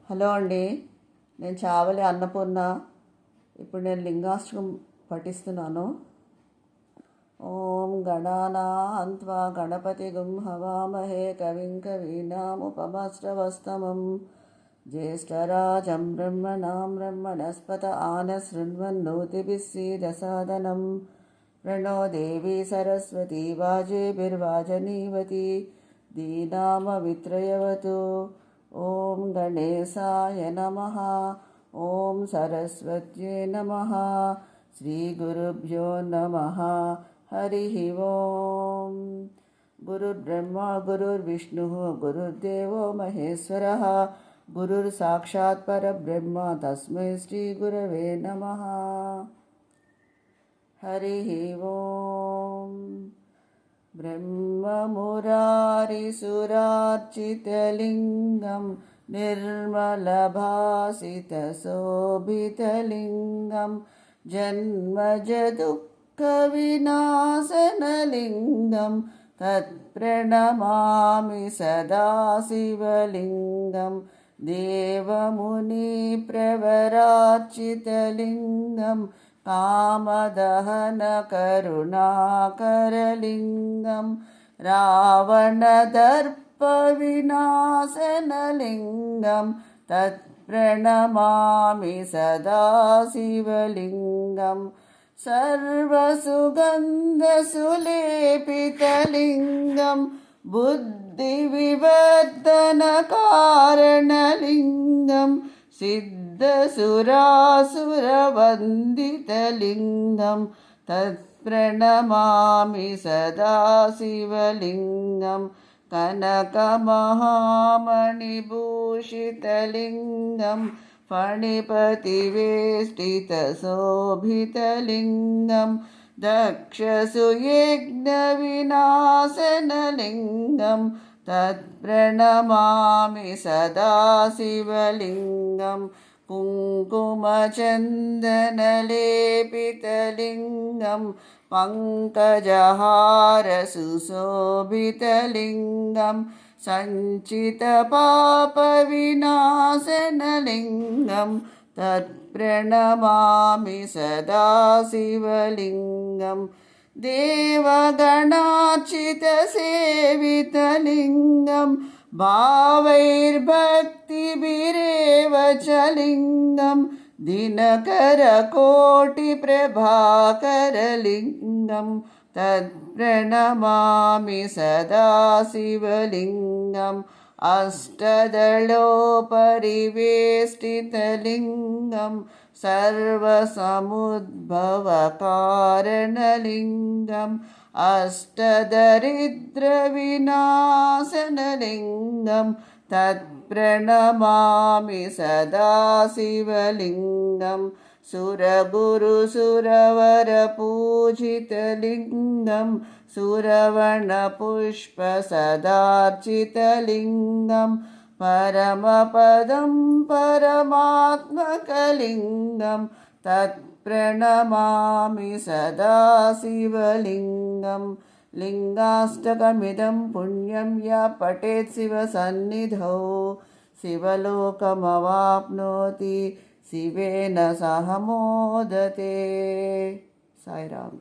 Hello అండి, నేను చావలి అన్నపూర్ణ. ఇప్పుడు నేను లింగాష్టకం పఠిస్తున్నాను. ఓం గణానాన్త్వా గణపతిగుం హవామహే కవిం కవీనాముపమస్రవస్తమం జ్యేష్ఠరాజం బ్రహ్మణాం బ్రహ్మణస్పత ఆనశృణ్వన్నోతిభిः सीदसादनं प्रणो देवी सरस्वती वाजेभिर्वाजनीवती दीनामवित्रयवतु। ओम गणेशाय नमः। ओम सरस्वत्यै नमः। श्री गुरुभ्यो नमः। हरिः ओम। गुरुर्ब्रह्मा गुरुर्विष्णुः गुरुर्देवो महेश्वरः गुरुर्साक्षात् परब्रह्म तस्मै श्री गुरवे नमः। हरिः ओम। ब्रह्ममुरारिसुरार्चितलिङ्गं निर्मलभासितशोभितलिङ्गं जन्मजदुःखविनाशनलिङ्गं तत्प्रणमामि सदा शिवलिङ्गं देवमुनिप्रवरार्चितलिङ्गं कामदहनकरुणाकरलिङ्गं रावणदर्पविनाशनलिङ्गं तत्प्रणमामि सदा शिवलिङ्गं सर्वसुगन्धसुलेपितलिङ्गं बुद्धिविवर्धनकारणलिङ्गं सिद्धसुरासुरवन्दितलिङ्गं तत्प्रणमामि सदा शिवलिङ्गं कनकमहामणिभूषितलिङ्गं फणिपतिवेष्टितशोभितलिङ्गं दक्षसुयज्ञविनाशनलिङ्गं तत्प्रणमामि सदा शिवलिङ्गं कुङ्कुमचन्दनलेपितलिङ्गं पङ्कजहारसुशोभितलिङ्गं सञ्चितपापविनाशनलिङ्गं तत्प्रणमामि सदा शिवलिङ्गं देवगणार्चितसेवितलिङ्गं भावैर्भक्तिभिरेव च लिङ्गं दिनकरकोटिप्रभाकरलिङ्गं तत्प्रणमामि सदा शिवलिङ्गम् अष्टदलोपरिवेष्टितलिङ्गं सर्वसमुद्भवकारणलिङ्गम् अष्टदरिद्रविनाशनलिङ्गं तत्प्रणमामि सदा शिवलिङ्गं सुरगुरुसुरवरपूजितलिङ्गं सुरवणपुष्पसदार्चितलिङ्गं परमपदं परमात्मकलिङ्गं तत्प्रणमामि सदा शिवलिङ्गं लिङ्गाष्टकमिदं पुण्यं यः पठेत् शिवसन्निधौ शिवलोकमवाप्नोति शिवेन सह मोदते। साईराम।